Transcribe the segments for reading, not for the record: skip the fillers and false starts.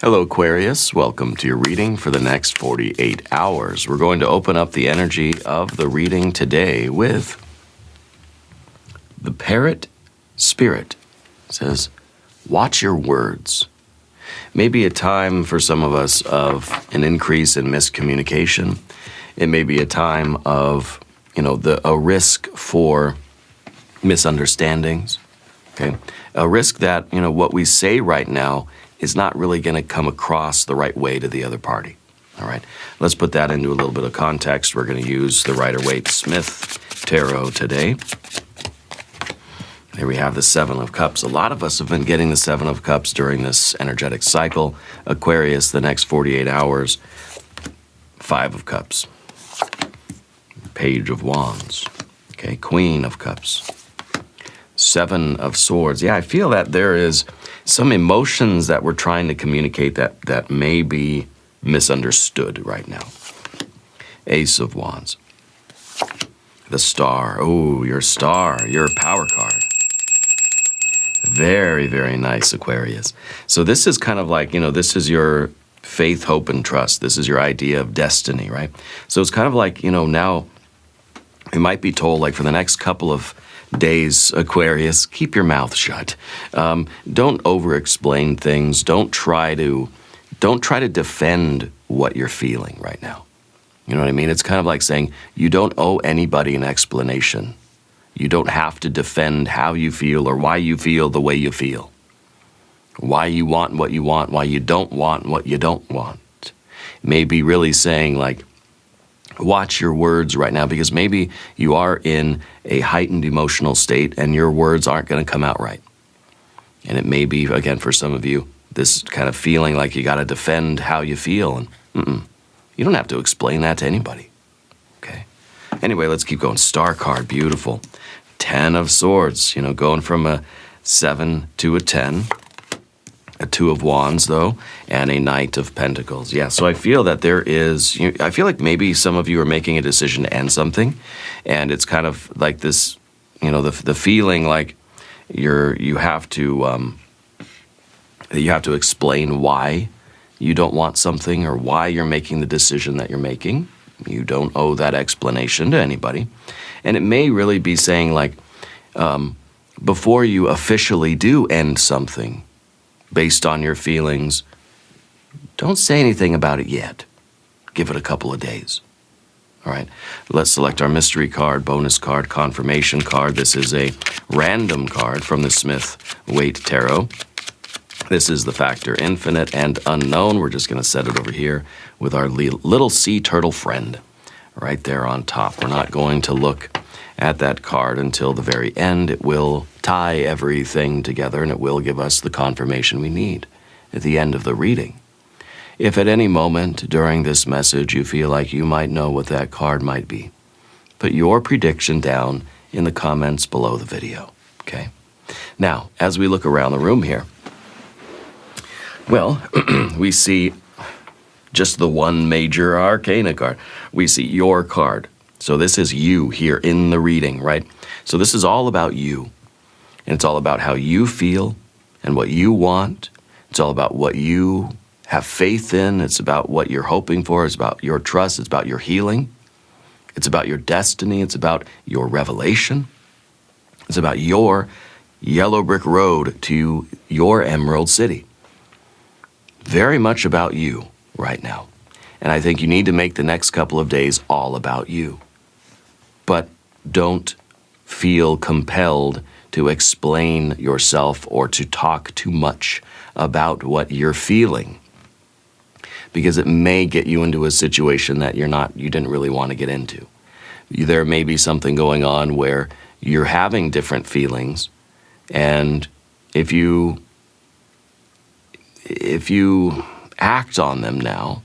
Hello, Aquarius. Welcome to your reading for the next 48 hours. We're going to open up the energy of the reading today with the Parrot Spirit. It says, watch your words. Maybe a time for some of us of an increase in miscommunication. It may be a time of, a risk for misunderstandings. Okay, a risk that, what we say right now is not really going to come across the right way to the other party. All right, let's put that into a little bit of context. We're going to use the Rider-Waite-Smith Tarot today. Here we have the Seven of Cups. A lot of us have been getting the Seven of Cups during this energetic cycle. Aquarius, the next 48 hours, Five of Cups. Page of Wands. Okay, Queen of Cups. Seven of Swords. Yeah, I feel that there is some emotions that we're trying to communicate that may be misunderstood right now. Ace of Wands. The Star. Oh, your Star, your power card. Very, very nice, Aquarius. So this is kind of like, this is your faith, hope, and trust. This is your idea of destiny, right? So it's kind of like, now you might be told, like, for the next couple of days, Aquarius, keep your mouth shut. Don't over-explain things. Don't try to defend what you're feeling right now. You know what I mean? It's kind of like saying you don't owe anybody an explanation. You don't have to defend how you feel or why you feel the way you feel. Why you want what you want, why you don't want what you don't want. Maybe really saying, like, watch your words right now, because maybe you are in a heightened emotional state and your words aren't going to come out right. And it may be, again, for some of you, this kind of feeling like you got to defend how you feel. And you don't have to explain that to anybody. Okay. Anyway, let's keep going. Star card, beautiful. 10 of Swords, going from a 7 to a 10. A Two of Wands, though, and a Knight of Pentacles. Yeah, so I feel that there is, I feel like maybe some of you are making a decision to end something, and it's kind of like this, the feeling like you have to explain why you don't want something or why you're making the decision that you're making. You don't owe that explanation to anybody. And it may really be saying, like, before you officially do end something, based on your feelings, don't say anything about it yet. Give it a couple of days. All right, let's select our mystery card, bonus card, confirmation card. This is a random card from the Smith-Waite Tarot. This is the factor infinite and unknown. We're just going to set it over here with our little sea turtle friend right there on top. We're not going to look at that card until the very end. It will tie everything together and it will give us the confirmation we need at the end of the reading. If at any moment during this message you feel like you might know what that card might be, put your prediction down in the comments below the video, okay? Now, as we look around the room here, well, we see just the one major arcana card. We see your card. So this is you here in the reading, right? So this is all about you. And it's all about how you feel and what you want. It's all about what you have faith in. It's about what you're hoping for. It's about your trust. It's about your healing. It's about your destiny. It's about your revelation. It's about your yellow brick road to your Emerald City. Very much about you right now. And I think you need to make the next couple of days all about you. But don't feel compelled to explain yourself or to talk too much about what you're feeling, because it may get you into a situation that you didn't really want to get into. There may be something going on where you're having different feelings, and if you act on them now,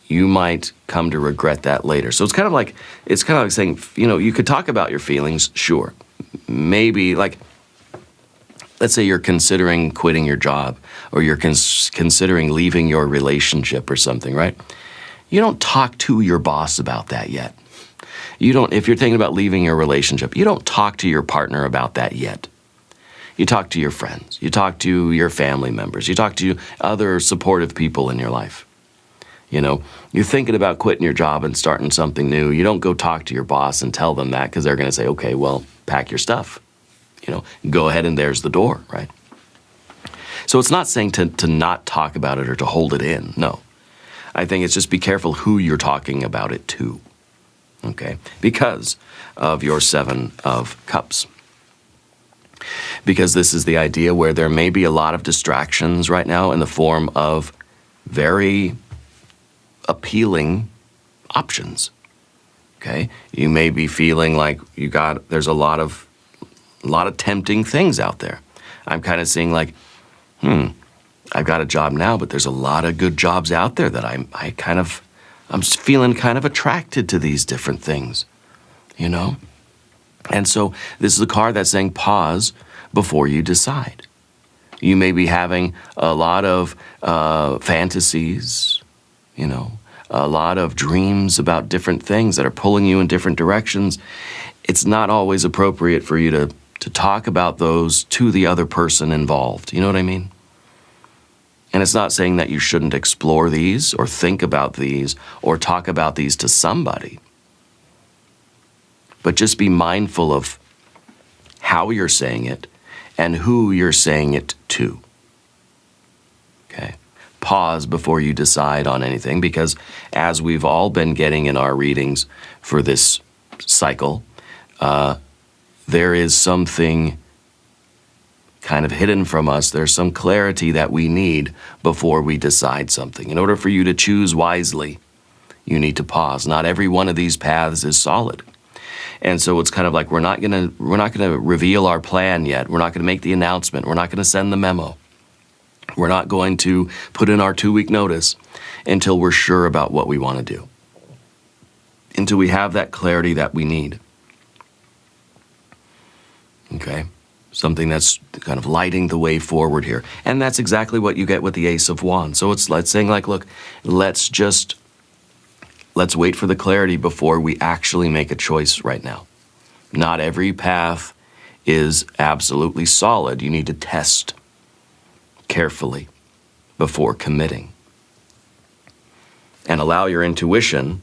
you might come to regret that later. So it's kind of like saying, you could talk about your feelings, sure. Maybe, like, let's say you're considering quitting your job, or you're considering leaving your relationship or something, right? You don't talk to your boss about that yet. If you're thinking about leaving your relationship, you don't talk to your partner about that yet. You talk to your friends. You talk to your family members. You talk to other supportive people in your life. You know, you're thinking about quitting your job and starting something new. You don't go talk to your boss and tell them that, because they're going to say, okay, well, pack your stuff. You know, go ahead and there's the door, right? So it's not saying to not talk about it or to hold it in. No. I think it's just be careful who you're talking about it to. Okay? Because of your 7 of Cups. Because this is the idea where there may be a lot of distractions right now in the form of very appealing options. Okay? You may be feeling like there's a lot of tempting things out there. I'm kind of seeing like, I've got a job now, but there's a lot of good jobs out there that I'm feeling kind of attracted to these different things, you know? And so this is a card that's saying pause before you decide. You may be having a lot of fantasies, you know, a lot of dreams about different things that are pulling you in different directions. It's not always appropriate for you to talk about those to the other person involved. You know what I mean? And it's not saying that you shouldn't explore these or think about these or talk about these to somebody. But just be mindful of how you're saying it and who you're saying it to. Okay? Pause before you decide on anything, because as we've all been getting in our readings for this cycle, there is something kind of hidden from us. There's some clarity that we need before we decide something. In order for you to choose wisely, you need to pause. Not every one of these paths is solid. And so it's kind of like we're not going to reveal our plan yet. We're not going to make the announcement. We're not going to send the memo. We're not going to put in our 2-week notice until we're sure about what we want to do. Until we have that clarity that we need. Okay? Something that's kind of lighting the way forward here. And that's exactly what you get with the Ace of Wands. So it's saying like, look, let's wait for the clarity before we actually make a choice right now. Not every path is absolutely solid. You need to test carefully before committing. And allow your intuition,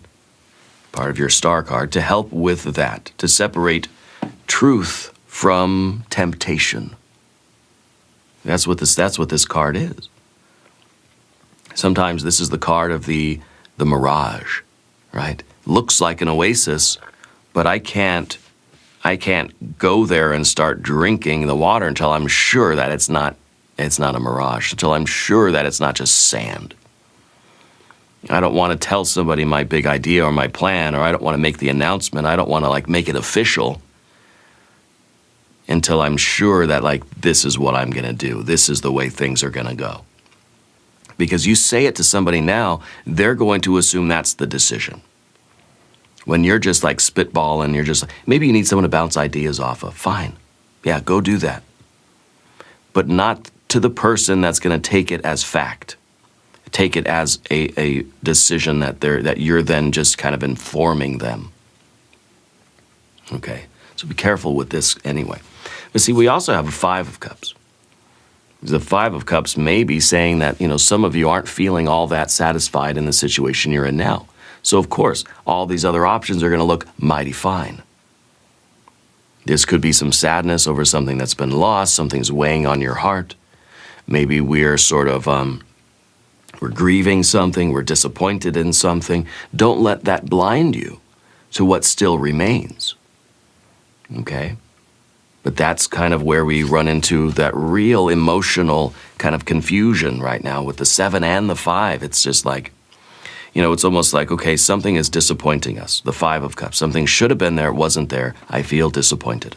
part of your star card, to help with that, to separate truth from temptation. That's what this card is. Sometimes this is the card of the mirage, right? Looks like an oasis, but I can't go there and start drinking the water until I'm sure that it's not a mirage, until I'm sure that it's not just sand. I don't want to tell somebody my big idea or my plan, or I don't want to make the announcement. I don't want to make it official until I'm sure that this is what I'm going to do. This is the way things are going to go. Because you say it to somebody now, they're going to assume that's the decision. When you're just spitballing, you're just maybe you need someone to bounce ideas off of. Fine. Yeah, go do that. But not to the person that's going to take it as fact. Take it as a decision that you're then just kind of informing them. Okay? So be careful with this anyway. But see, we also have a 5 of Cups. The 5 of Cups may be saying that, some of you aren't feeling all that satisfied in the situation you're in now. So, of course, all these other options are going to look mighty fine. This could be some sadness over something that's been lost, something's weighing on your heart. Maybe we're sort of, we're grieving something, we're disappointed in something. Don't let that blind you to what still remains. Okay? But that's kind of where we run into that real emotional kind of confusion right now with the 7 and the 5. It's just it's almost like, okay, something is disappointing us. The 5 of Cups. Something should have been there, it wasn't there. I feel disappointed.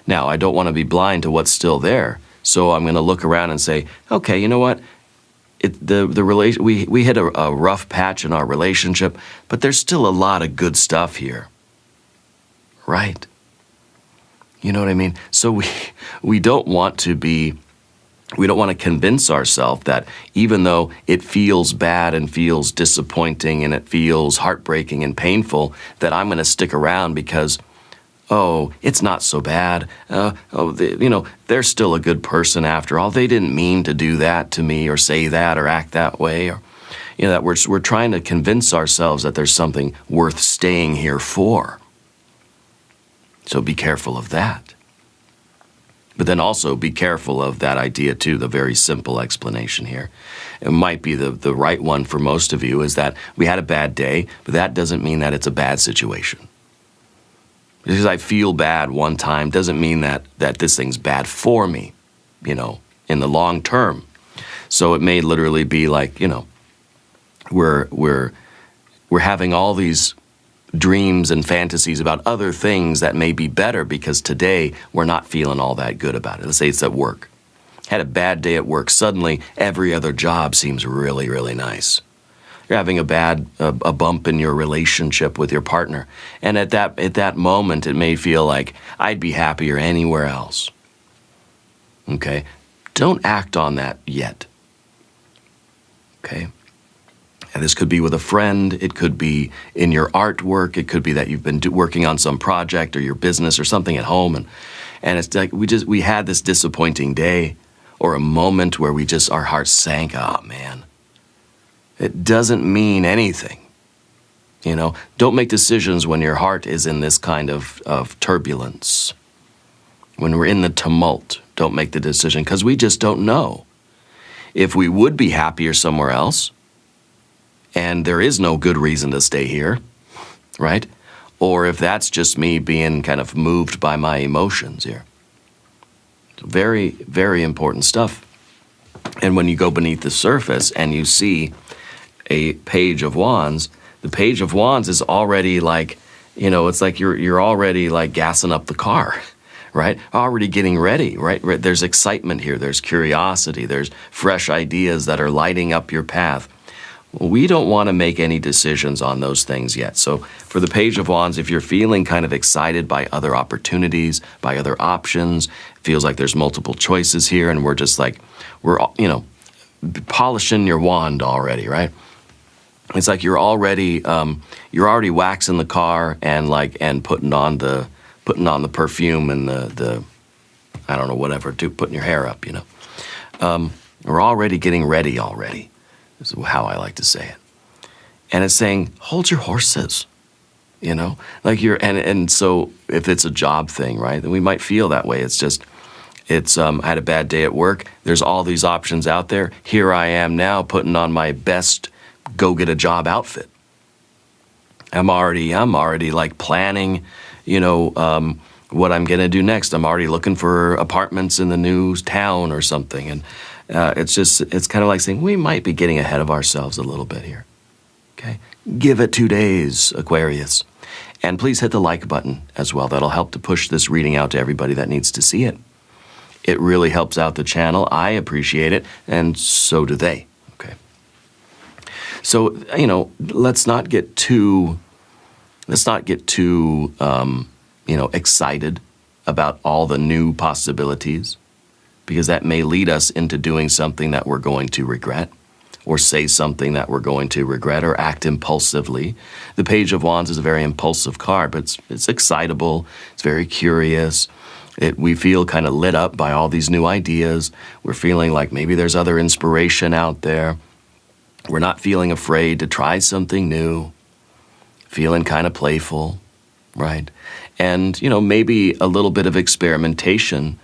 Now, I don't want to be blind to what's still there. So I'm going to look around and say, okay, you know what? We hit a rough patch in our relationship, but there's still a lot of good stuff here. Right? You know what I mean? So we don't want to convince ourselves that even though it feels bad and feels disappointing and it feels heartbreaking and painful, that I'm going to stick around because oh, it's not so bad. They're still a good person after all. They didn't mean to do that to me or say that or act that way. Or, that we're trying to convince ourselves that there's something worth staying here for. So be careful of that. But then also be careful of that idea too, the very simple explanation here. It might be the right one for most of you, is that we had a bad day, but that doesn't mean that it's a bad situation. Because I feel bad one time doesn't mean that this thing's bad for me, in the long term. So it may literally be like, we're having all these dreams and fantasies about other things that may be better because today we're not feeling all that good about it. Let's say it's at work. Had a bad day at work. Suddenly every other job seems really, really nice. You're having a bump in your relationship with your partner. And at that moment, it may feel like I'd be happier anywhere else. Okay? Don't act on that yet. Okay? And this could be with a friend. It could be in your artwork. It could be that you've been working on some project or your business or something at home. And it's like we had this disappointing day or a moment where our hearts sank. Oh, man. It doesn't mean anything. Don't make decisions when your heart is in this kind of turbulence. When we're in the tumult, don't make the decision because we just don't know. If we would be happier somewhere else, and there is no good reason to stay here, right? Or if that's just me being kind of moved by my emotions here. Very, very important stuff. And when you go beneath the surface and you see a Page of Wands, the Page of Wands is already like, it's like you're already like gassing up the car, right? Already getting ready, right? There's excitement here. There's curiosity. There's fresh ideas that are lighting up your path. We don't want to make any decisions on those things yet. So for the Page of Wands, if you're feeling kind of excited by other opportunities, by other options, it feels like there's multiple choices here, and we're polishing your wand already, right? It's like you're already waxing the car and putting on the perfume and the I don't know, whatever, putting your hair up, We're already getting ready already. This is how I like to say it. And it's saying, hold your horses, like and so if it's a job thing, right, then we might feel that way. I had a bad day at work. There's all these options out there. Here I am now putting on my best go get a job outfit. I'm already like planning, what I'm going to do next. I'm already looking for apartments in the new town or something. And it's kind of like saying we might be getting ahead of ourselves a little bit here. Okay? Give it 2 days, Aquarius. And please hit the like button as well. That'll help to push this reading out to everybody that needs to see it. It really helps out the channel. I appreciate it, and so do they. Okay? So, let's not get too excited about all the new possibilities, because that may lead us into doing something that we're going to regret, or say something that we're going to regret, or act impulsively. The Page of Wands is a very impulsive card, but it's excitable, it's very curious. We feel kind of lit up by all these new ideas. We're feeling like maybe there's other inspiration out there. We're not feeling afraid to try something new, feeling kind of playful, right? And, maybe a little bit of experimentation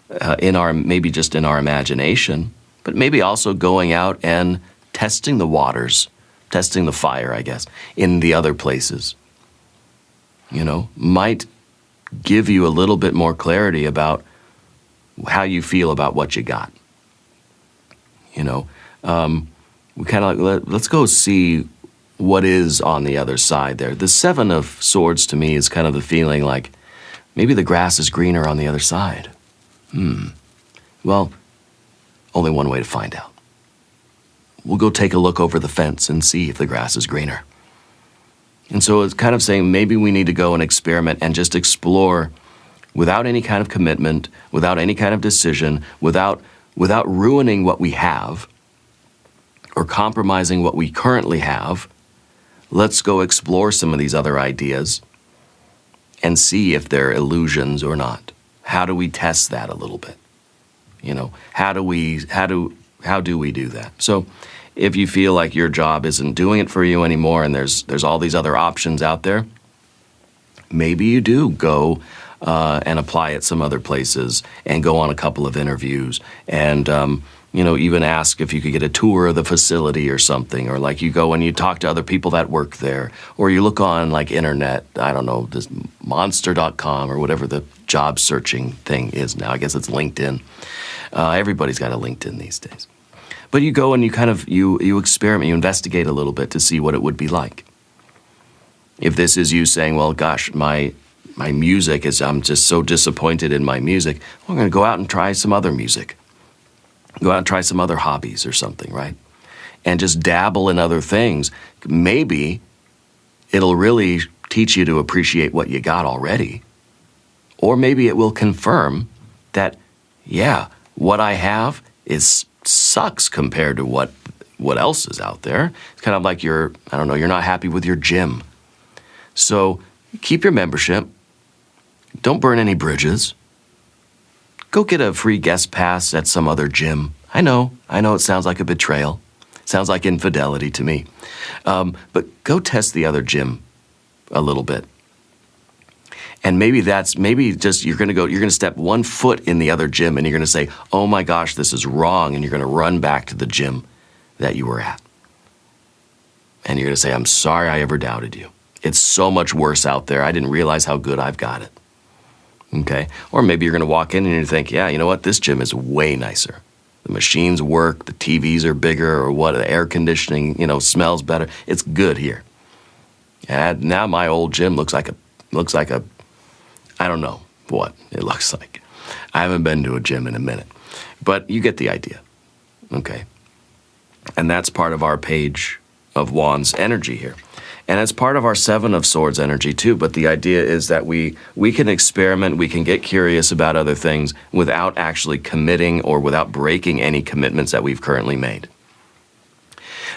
maybe just in our imagination, but maybe also going out and testing the waters, testing the fire, I guess, in the other places. Might give you a little bit more clarity about how you feel about what you got. We kind of like, let's go see what is on the other side there. The Seven of Swords to me is kind of the feeling like maybe the grass is greener on the other side. Well, only one way to find out. We'll go take a look over the fence and see if the grass is greener. And so it's kind of saying maybe we need to go and experiment and just explore without any kind of commitment, without any kind of decision, without ruining what we have or compromising what we currently have. Let's go explore some of these other ideas and see if they're illusions or not. How do we test that a little bit? You know, how do we do that? So if you feel like your job isn't doing it for you anymore and there's all these other options out there, maybe you do go and apply at some other places and go on a couple of interviews and, you know, even ask if you could get a tour of the facility or something, or like you go and you talk to other people that work there, or you look on like internet, I don't know, this monster.com or whatever the job searching thing is now. I guess it's LinkedIn. Everybody's got a LinkedIn these days. But you go and you kind of, you experiment, you investigate a little bit to see what it would be like. If this is you saying, well, gosh, my music is, I'm just so disappointed in my music, well, I'm going to go out and try some other music. Go out and try some other hobbies or something, right? And just dabble in other things. Maybe it'll really teach you to appreciate what you got already. Or maybe it will confirm that, yeah, what I have sucks compared to what else is out there. It's kind of like you're not happy with your gym. So keep your membership. Don't burn any bridges. Go get a free guest pass at some other gym. I know it sounds like a betrayal. It sounds like infidelity to me. But go test the other gym a little bit. And maybe you're going to step 1 foot in the other gym and you're going to say, oh my gosh, this is wrong. And you're going to run back to the gym that you were at. And you're going to say, I'm sorry I ever doubted you. It's so much worse out there. I didn't realize how good I've got it. Okay? Or maybe you're going to walk in and you think, yeah, you know what? This gym is way nicer. The machines work, the TVs are bigger, or what, the air conditioning, smells better. It's good here. And now my old gym looks like a, I don't know what it looks like. I haven't been to a gym in a minute. But you get the idea. Okay? And that's part of our Page of Wands energy here. And it's part of our Seven of Swords energy too, but the idea is that we can experiment, we can get curious about other things without actually committing or without breaking any commitments that we've currently made.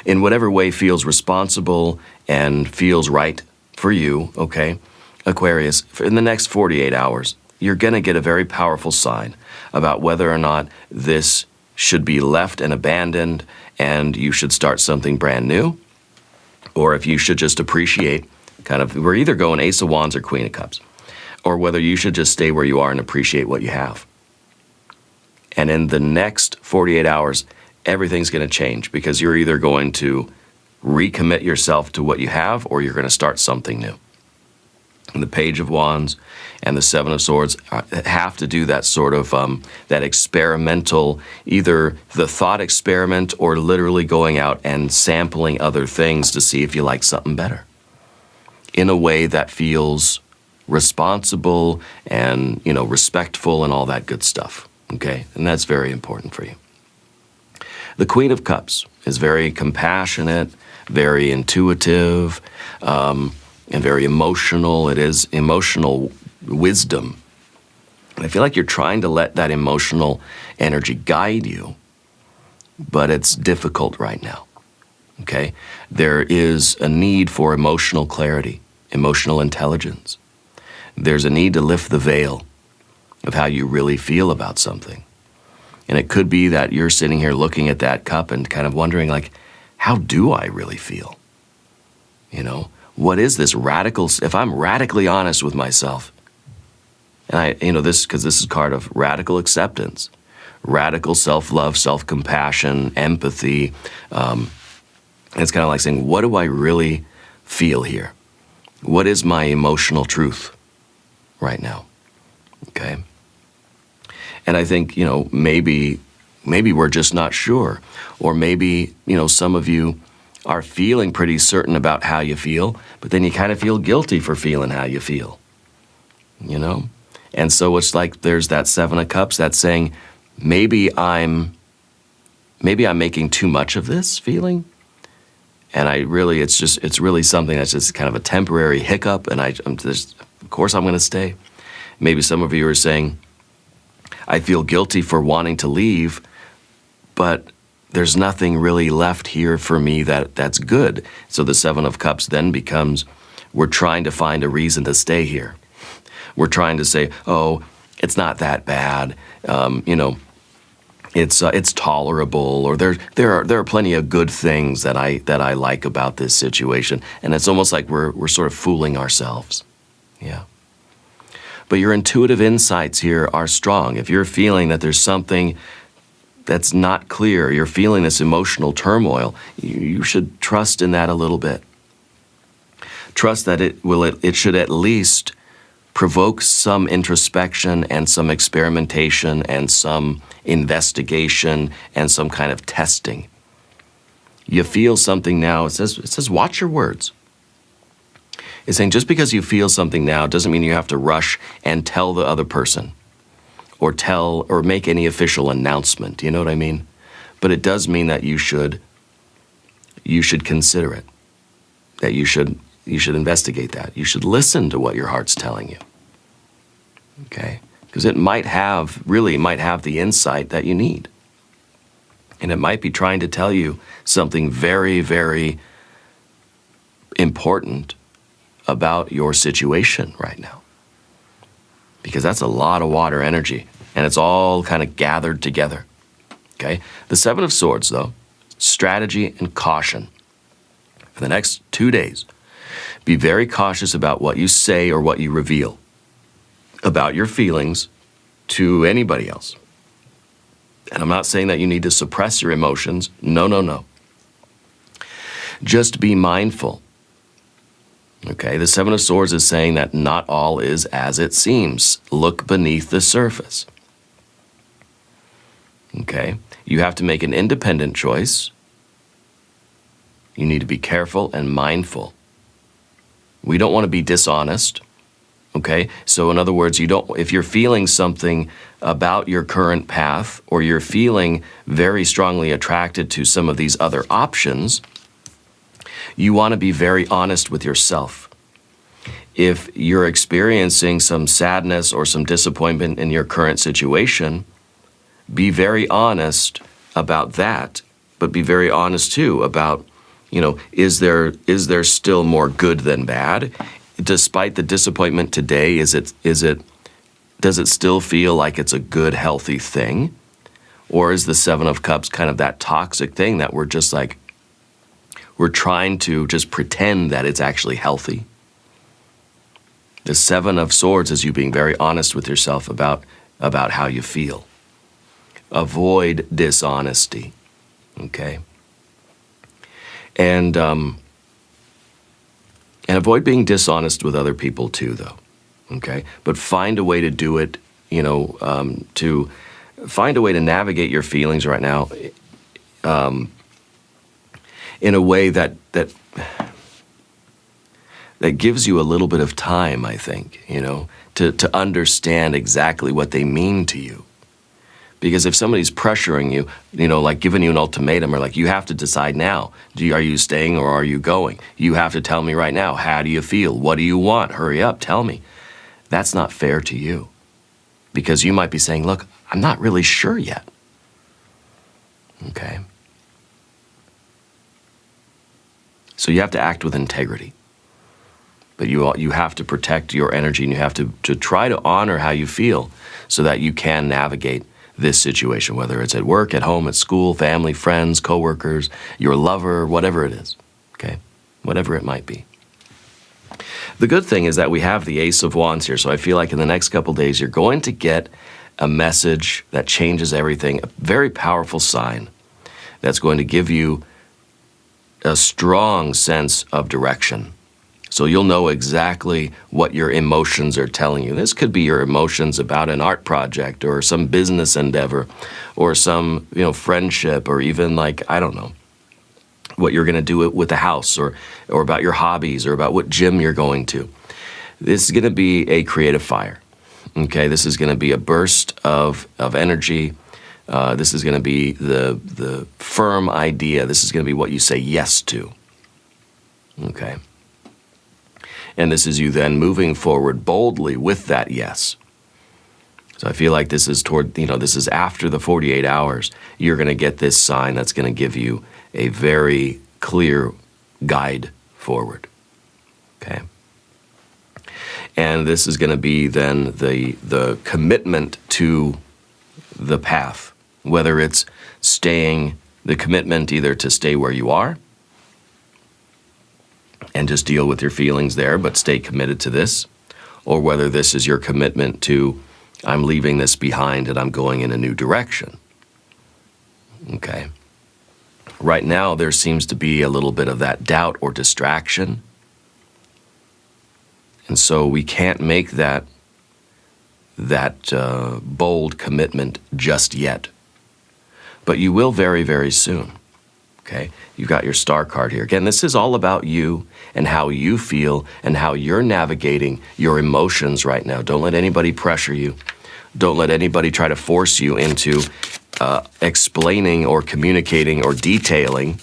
In whatever way feels responsible and feels right for you, okay, Aquarius, in the next 48 hours, you're going to get a very powerful sign about whether or not this should be left and abandoned and you should start something brand new, or if you should just appreciate, we're either going Ace of Wands or Queen of Cups, or whether you should just stay where you are and appreciate what you have. And in the next 48 hours, everything's going to change because you're either going to recommit yourself to what you have or you're going to start something new. And the Page of Wands and the Seven of Swords have to do that sort of, that experimental, either the thought experiment or literally going out and sampling other things to see if you like something better in a way that feels responsible and, respectful and all that good stuff, okay? And that's very important for you. The Queen of Cups is very compassionate, very intuitive, and very emotional. It is emotional wisdom. And I feel like you're trying to let that emotional energy guide you, but it's difficult right now, okay? There is a need for emotional clarity, emotional intelligence. There's a need to lift the veil of how you really feel about something. And it could be that you're sitting here looking at that cup and kind of wondering, like, how do I really feel? What is this radical, if I'm radically honest with myself, and because this is part of radical acceptance, radical self-love, self-compassion, empathy. It's kind of like saying, what do I really feel here? What is my emotional truth right now? Okay? And I think, maybe we're just not sure. Or maybe, some of you are feeling pretty certain about how you feel, but then you kind of feel guilty for feeling how you feel, And so it's like there's that Seven of Cups that's saying, maybe I'm making too much of this feeling, and it's really something that's just kind of a temporary hiccup, and of course I'm going to stay. Maybe some of you are saying, I feel guilty for wanting to leave, but there's nothing really left here for me that's good. So the Seven of Cups then becomes, we're trying to find a reason to stay here. we're trying to say, oh, it's not that bad, it's tolerable, or there are plenty of good things that I like about this situation, and it's almost like we're sort of fooling ourselves. Yeah. But your intuitive insights here are strong. If you're feeling that there's something that's not clear, you're feeling this emotional turmoil, you should trust in that a little bit. Trust that it should at least provoke some introspection and some experimentation and some investigation and some kind of testing. You feel something now. It says watch your words. It's saying just because you feel something now doesn't mean you have to rush and tell the other person or make any official announcement. You know what I mean? But it does mean that you should consider it, that you should investigate that. You should listen to what your heart's telling you. Okay? Because it might have the insight that you need. And it might be trying to tell you something very, very important about your situation right now. Because that's a lot of water energy, and it's all kind of gathered together. Okay? The Seven of Swords, though, strategy and caution. For the next 2 days, be very cautious about what you say or what you reveal about your feelings to anybody else. And I'm not saying that you need to suppress your emotions. No, no, no. Just be mindful. Okay, the Seven of Swords is saying that not all is as it seems. Look beneath the surface. Okay, you have to make an independent choice. You need to be careful and mindful. We don't want to be dishonest. Okay, so in other words, if you're feeling something about your current path, or you're feeling very strongly attracted to some of these other options, you want to be very honest with yourself. If you're experiencing some sadness or some disappointment in your current situation, be very honest about that, but be very honest too about, is there still more good than bad? Despite the disappointment today, does it still feel like it's a good, healthy thing? Or is the Seven of Cups kind of that toxic thing that we're just like, we're trying to just pretend that it's actually healthy? The Seven of Swords is you being very honest with yourself about how you feel. Avoid dishonesty, okay? And avoid being dishonest with other people too, though, okay? But find a way to do it, to find a way to navigate your feelings right now in a way that gives you a little bit of time, I think, to understand exactly what they mean to you. Because if somebody's pressuring you, like giving you an ultimatum, or like, you have to decide now, are you staying or are you going? You have to tell me right now, how do you feel? What do you want? Hurry up, tell me. That's not fair to you. Because you might be saying, look, I'm not really sure yet. Okay? So you have to act with integrity. But you have to protect your energy, and you have to try to honor how you feel so that you can navigate this situation, whether it's at work, at home, at school, family, friends, coworkers, your lover, whatever it is, okay? Whatever it might be. The good thing is that we have the Ace of Wands here, so I feel like in the next couple days you're going to get a message that changes everything, a very powerful sign that's going to give you a strong sense of direction. So you'll know exactly what your emotions are telling you. This could be your emotions about an art project or some business endeavor or some, friendship, or even like, I don't know, what you're going to do with the house, or about your hobbies, or about what gym you're going to. This is going to be a creative fire. Okay, this is going to be a burst of energy. This is going to be the firm idea. This is going to be what you say yes to. Okay. And this is you then moving forward boldly with that yes. So I feel like this is this is after the 48 hours, you're going to get this sign that's going to give you a very clear guide forward. Okay? And this is going to be then the commitment to the path, whether it's staying, the commitment either to stay where you are and just deal with your feelings there, but stay committed to this, or whether this is your commitment to, I'm leaving this behind and I'm going in a new direction. Okay. Right now, there seems to be a little bit of that doubt or distraction. And so we can't make that bold commitment just yet. But you will very, very soon. Okay? You've got your star card here. Again, this is all about you and how you feel and how you're navigating your emotions right now. Don't let anybody pressure you. Don't let anybody try to force you into explaining or communicating or detailing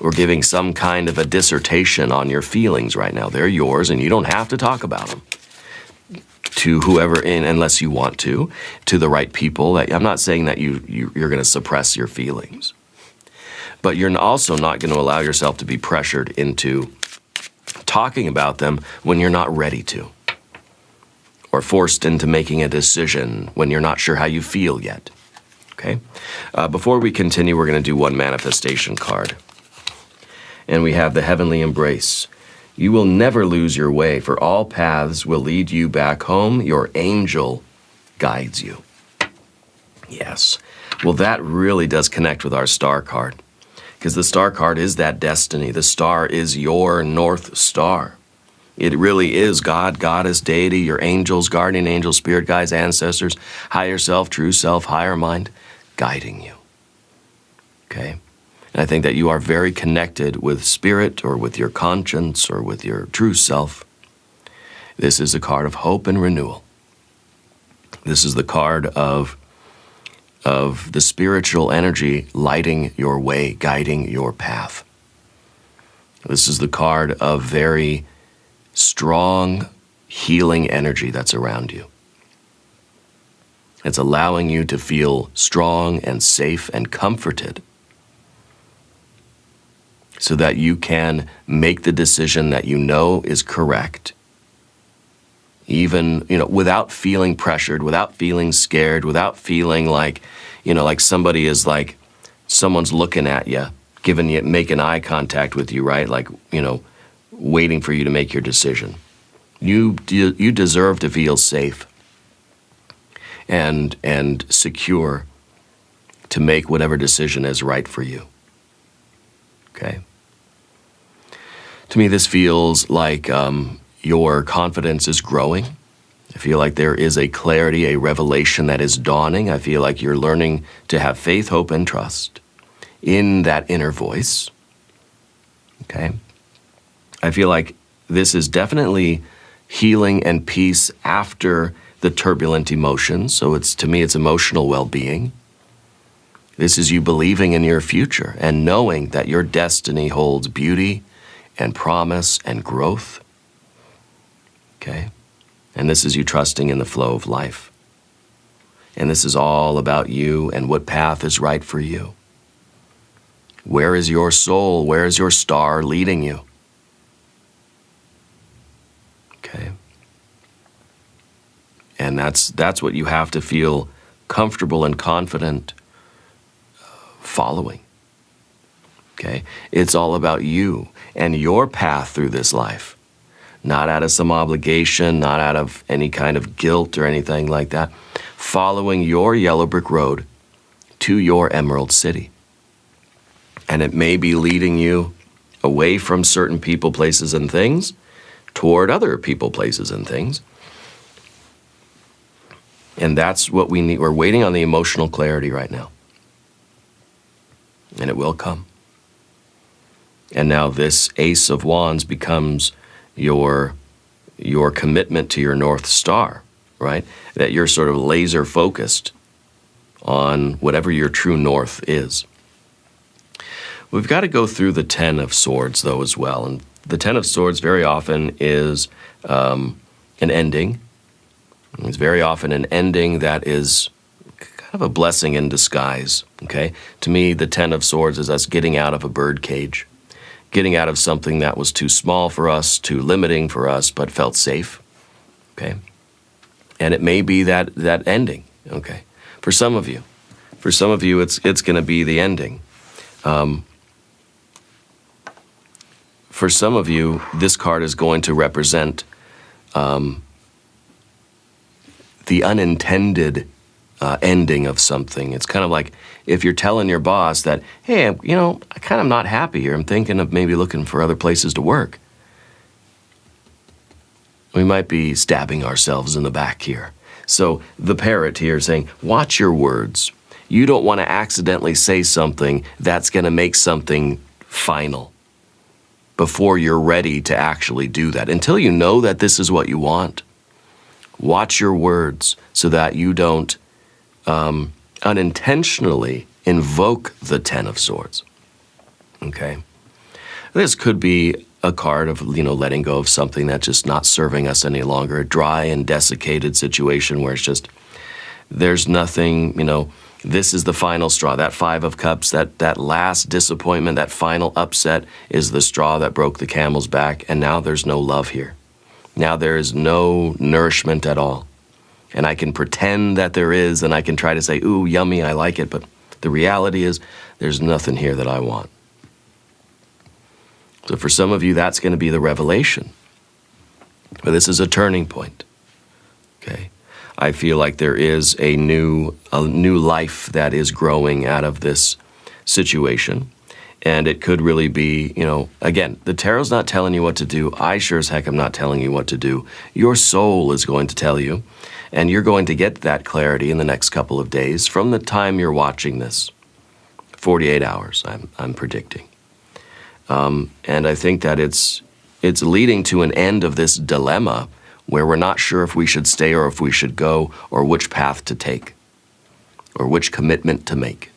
or giving some kind of a dissertation on your feelings right now. They're yours, and you don't have to talk about them to whoever, unless you want to the right people. I'm not saying that you're going to suppress your feelings, but you're also not going to allow yourself to be pressured into talking about them when you're not ready to, or forced into making a decision when you're not sure how you feel yet. Okay? Before we continue, we're going to do one manifestation card. And we have the Heavenly Embrace. You will never lose your way, for all paths will lead you back home. Your angel guides you. Yes. Well, that really does connect with our star card, because the star card is that destiny. The star is your North Star. It really is God, Goddess, deity, your angels, guardian angels, spirit guides, ancestors, higher self, true self, higher mind, guiding you. Okay? And I think that you are very connected with spirit or with your conscience or with your true self. This is a card of hope and renewal. This is the card of the spiritual energy lighting your way, guiding your path. This is the card of very strong healing energy that's around you. It's allowing you to feel strong and safe and comforted so that you can make the decision that you know is correct, even, without feeling pressured, without feeling scared, without feeling like, like somebody is like, someone's looking at you, making eye contact with you, right? Like, waiting for you to make your decision. You deserve to feel safe and secure to make whatever decision is right for you. Okay? To me, this feels like your confidence is growing. I feel like there is a clarity, a revelation that is dawning. I feel like you're learning to have faith, hope, and trust in that inner voice. Okay? I feel like this is definitely healing and peace after the turbulent emotions. So to me, it's emotional well-being. This is you believing in your future and knowing that your destiny holds beauty and promise and growth. Okay? And this is you trusting in the flow of life. And this is all about you and what path is right for you. Where is your soul? Where is your star leading you? Okay? And that's what you have to feel comfortable and confident following. Okay? It's all about you and your path through this life. Not out of some obligation, not out of any kind of guilt or anything like that. Following your yellow brick road to your Emerald City. And it may be leading you away from certain people, places, and things toward other people, places, and things. And that's what we need. We're waiting on the emotional clarity right now. And it will come. And now this Ace of Wands becomes your commitment to your North Star, right? That you're sort of laser focused on whatever your true north is. We've got to go through the Ten of Swords, though, as well. And the Ten of Swords very often is an ending. It's very often an ending that is kind of a blessing in disguise, okay? To me, the Ten of Swords is us getting out of a bird cage, getting out of something that was too small for us, too limiting for us, but felt safe, okay? And it may be that ending, okay? For some of you, it's going to be the ending. For some of you, this card is going to represent the unintended ending of something. It's kind of like if you're telling your boss that, hey, I kind of not happy here. I'm thinking of maybe looking for other places to work. We might be stabbing ourselves in the back here. So the parrot here is saying, watch your words. You don't want to accidentally say something that's going to make something final before you're ready to actually do that. Until you know that this is what you want, watch your words so that you don't unintentionally invoke the Ten of Swords. Okay? This could be a card of, letting go of something that's just not serving us any longer, a dry and desiccated situation where it's just, there's nothing, this is the final straw. That Five of Cups, that last disappointment, that final upset is the straw that broke the camel's back, and now there's no love here. Now there is no nourishment at all. And I can pretend that there is, and I can try to say, ooh, yummy, I like it, but the reality is there's nothing here that I want. So for some of you, that's going to be the revelation. But this is a turning point, okay? I feel like there is a new life that is growing out of this situation. And it could really be, again, the tarot's not telling you what to do. I sure as heck am not telling you what to do. Your soul is going to tell you. And you're going to get that clarity in the next couple of days from the time you're watching this. 48 hours, I'm predicting. And I think that it's leading to an end of this dilemma where we're not sure if we should stay or if we should go or which path to take or which commitment to make,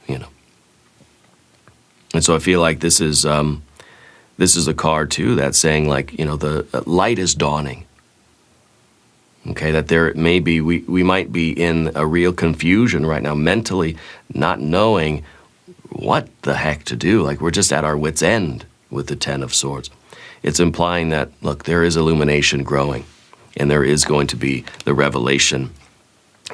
And so I feel like this is a card too that's saying like, the light is dawning. Okay, that there may be, we might be in a real confusion right now, mentally not knowing what the heck to do. Like we're just at our wit's end with the Ten of Swords. It's implying that, look, there is illumination growing, and there is going to be the revelation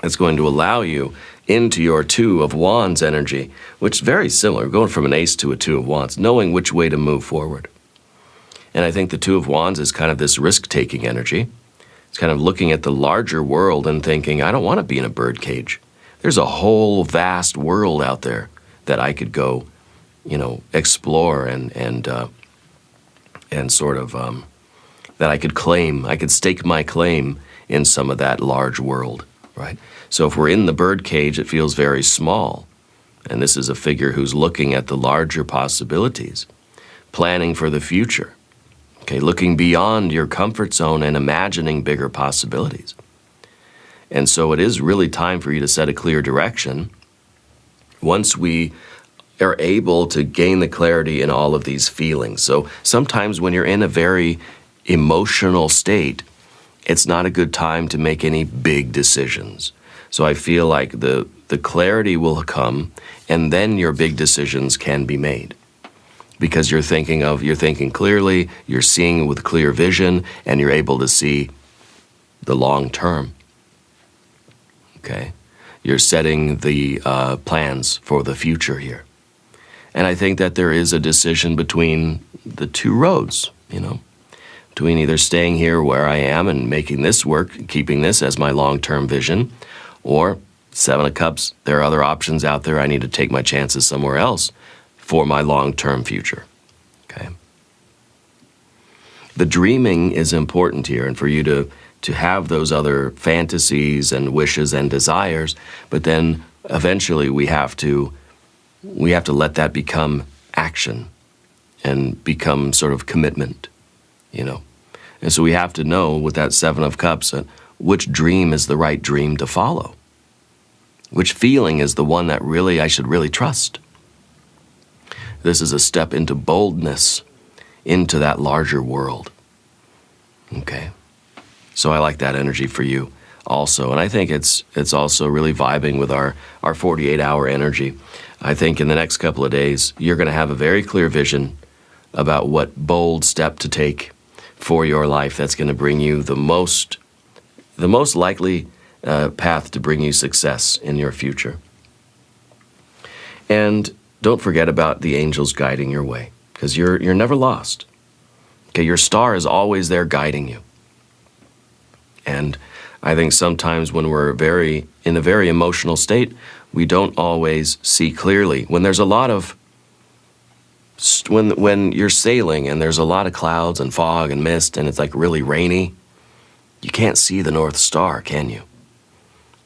that's going to allow you into your Two of Wands energy, which is very similar, going from an Ace to a Two of Wands, knowing which way to move forward. And I think the Two of Wands is kind of this risk-taking energy. It's kind of looking at the larger world and thinking, I don't want to be in a bird cage. There's a whole vast world out there that I could go, explore and sort of that I could claim. I could stake my claim in some of that large world, right? So if we're in the bird cage, it feels very small. And this is a figure who's looking at the larger possibilities, planning for the future. Okay, looking beyond your comfort zone and imagining bigger possibilities. And so it is really time for you to set a clear direction. Once we are able to gain the clarity in all of these feelings. So sometimes when you're in a very emotional state, it's not a good time to make any big decisions. So I feel like the clarity will come, and then your big decisions can be made. Because you're thinking clearly, you're seeing with clear vision, and you're able to see the long term. Okay? You're setting the plans for the future here. And I think that there is a decision between the two roads, between either staying here where I am and making this work, keeping this as my long-term vision, or Seven of Cups, there are other options out there. I need to take my chances somewhere else for my long-term future, okay? The dreaming is important here, and for you to have those other fantasies and wishes and desires, but then eventually we have to let that become action and become sort of commitment, And so we have to know with that Seven of Cups which dream is the right dream to follow, which feeling is the one that I should really trust. This is a step into boldness, into that larger world. Okay? So I like that energy for you also. And I think it's also really vibing with our 48-hour energy. I think in the next couple of days, you're going to have a very clear vision about what bold step to take for your life that's going to bring you the most the most likely path to bring you success in your future. And don't forget about the angels guiding your way, because you're never lost. Okay, your star is always there guiding you. And I think sometimes when we're in a very emotional state, we don't always see clearly. When there's a lot of, when you're sailing and there's a lot of clouds and fog and mist and it's like really rainy, you can't see the North Star, can you?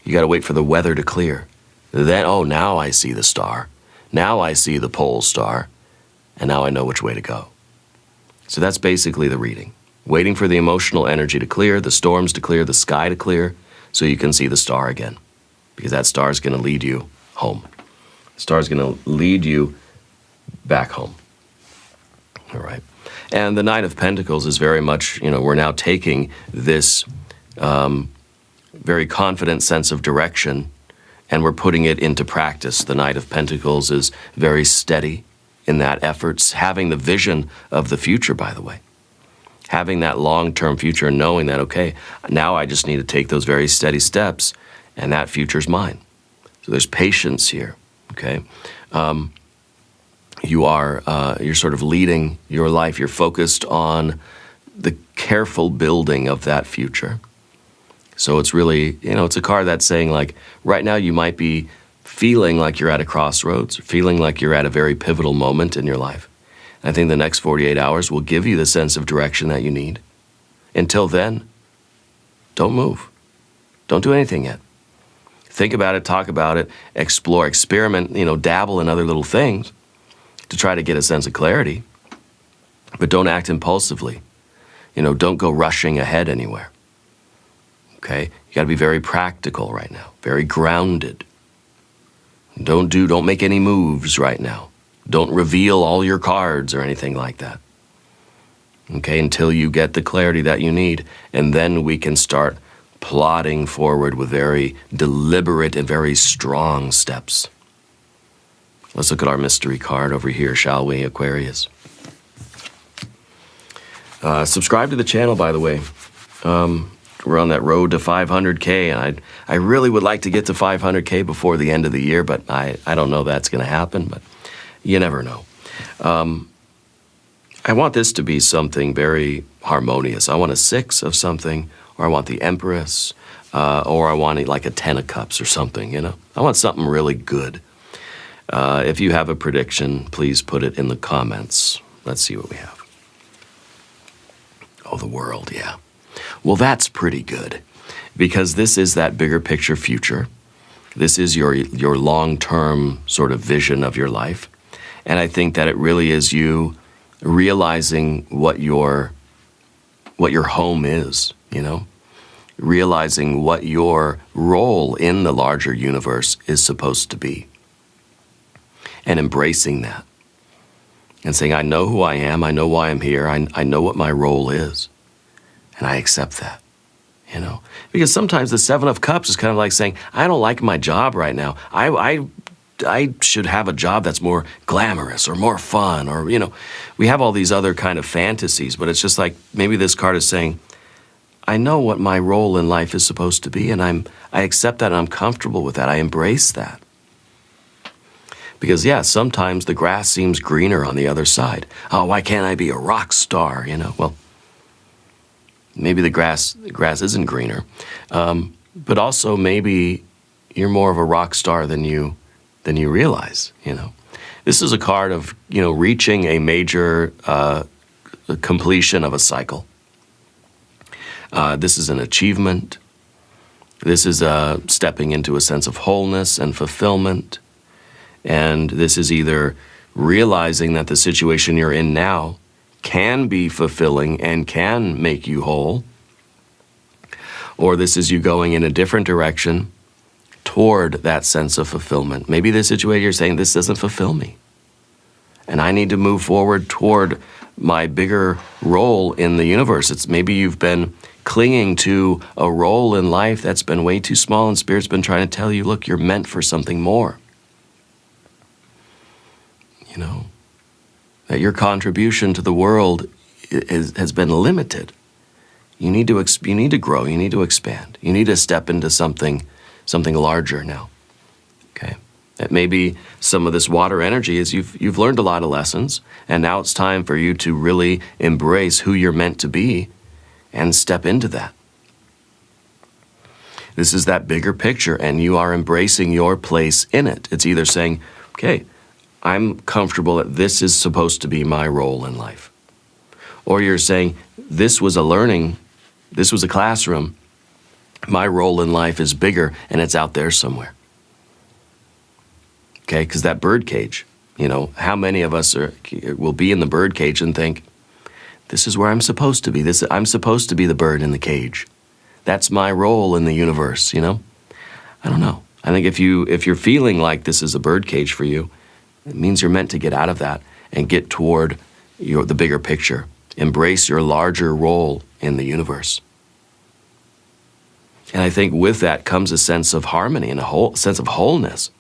You got to wait for the weather to clear. Then, oh, now I see the star. Now I see the pole star. And now I know which way to go. So that's basically the reading. Waiting for the emotional energy to clear, the storms to clear, the sky to clear, so you can see the star again. Because that star is going to lead you home. The star is going to lead you back home. All right. And the Knight of Pentacles is very much, we're now taking this very confident sense of direction and we're putting it into practice. The Knight of Pentacles is very steady in that efforts, having the vision of the future, by the way. Having that long-term future and knowing that, okay, now I just need to take those very steady steps and that future's mine. So there's patience here, okay? You're sort of leading your life. You're focused on the careful building of that future. So it's really, it's a card that's saying like, right now you might be feeling like you're at a crossroads, feeling like you're at a very pivotal moment in your life. I think the next 48 hours will give you the sense of direction that you need. Until then, don't move. Don't do anything yet. Think about it, talk about it, explore, experiment, dabble in other little things to try to get a sense of clarity. But don't act impulsively. Don't go rushing ahead anywhere. Okay? You got to be very practical right now, very grounded. Don't make any moves right now. Don't reveal all your cards or anything like that. Okay, until you get the clarity that you need. And then we can start plodding forward with very deliberate and very strong steps. Let's look at our mystery card over here, shall we, Aquarius? Subscribe to the channel, by the way. We're on that road to 500K, and I really would like to get to 500K before the end of the year, but I don't know that's going to happen, but you never know. I want this to be something very harmonious. I want a 6 of something, or I want the Empress, or I want like a 10 of Cups or something, I want something really good. If you have a prediction, please put it in the comments. Let's see what we have. Oh, the World, yeah. Well, that's pretty good, because this is that bigger picture future. This is your long-term sort of vision of your life. And I think that it really is you realizing what your home is, realizing what your role in the larger universe is supposed to be, and embracing that, and saying, I know who I am, I know why I'm here, I know what my role is, and I accept that, Because sometimes the 7 of Cups is kind of like saying, I don't like my job right now. I should have a job that's more glamorous or more fun, or, we have all these other kind of fantasies, but it's just like maybe this card is saying, I know what my role in life is supposed to be, and I accept that, and I'm comfortable with that. I embrace that. Because, yeah, sometimes the grass seems greener on the other side. Oh, why can't I be a rock star, Well, maybe the grass isn't greener. But also maybe you're more of a rock star than you realize, This is a card of, reaching a major completion of a cycle. This is an achievement. This is stepping into a sense of wholeness and fulfillment. And this is either realizing that the situation you're in now can be fulfilling and can make you whole, or this is you going in a different direction toward that sense of fulfillment. Maybe the situation you're saying, this doesn't fulfill me, and I need to move forward toward my bigger role in the universe. It's maybe you've been clinging to a role in life that's been way too small, and Spirit's been trying to tell you, look, you're meant for something more. That your contribution to the world has been limited. You need to grow. You need to expand. You need to step into something larger now. Okay. That maybe some of this water energy is you've learned a lot of lessons, and now it's time for you to really embrace who you're meant to be and step into that. This is that bigger picture, and you are embracing your place in it. It's either saying, okay, I'm comfortable that this is supposed to be my role in life. Or you're saying, this was a classroom. My role in life is bigger, and it's out there somewhere. Okay, because that bird cage, how many of us will be in the bird cage and think, this is where I'm supposed to be. I'm supposed to be the bird in the cage. That's my role in the universe, I don't know. I think if you're feeling like this is a bird cage for you, it means you're meant to get out of that and get toward the bigger picture. Embrace your larger role in the universe. And I think with that comes a sense of harmony and a sense of wholeness.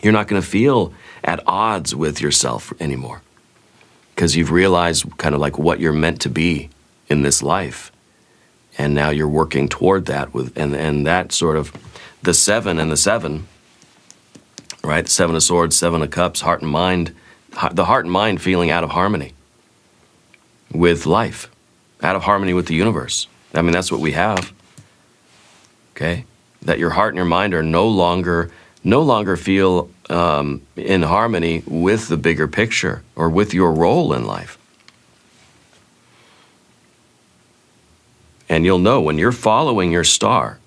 You're not going to feel at odds with yourself anymore because you've realized kind of like what you're meant to be in this life. And now you're working toward that and that sort of the 7 and the 7, right? 7 of Swords, 7 of Cups, heart and mind, the heart and mind feeling out of harmony with life, out of harmony with the universe. I mean, that's what we have, okay? That your heart and your mind are no longer feel in harmony with the bigger picture or with your role in life. And you'll know when you're following your star,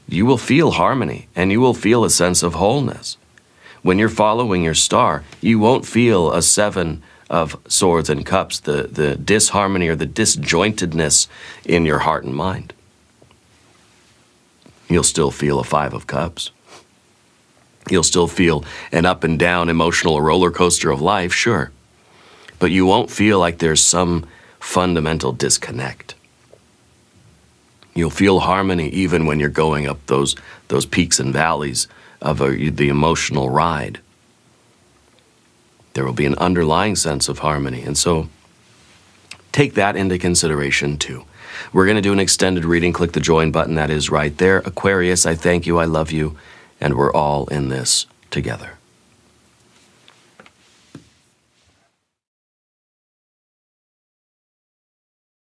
you will feel harmony and you will feel a sense of wholeness. When you're following your star, you won't feel a 7 of Swords and Cups, the disharmony or the disjointedness in your heart and mind. You'll still feel a 5 of Cups. You'll still feel an up and down emotional roller coaster of life, sure. But you won't feel like there's some fundamental disconnect. You'll feel harmony even when you're going up those peaks and valleys of the emotional ride. There will be an underlying sense of harmony. And so take that into consideration too. We're going to do an extended reading. Click the join button. That is right there. Aquarius, I thank you. I love you. And we're all in this together.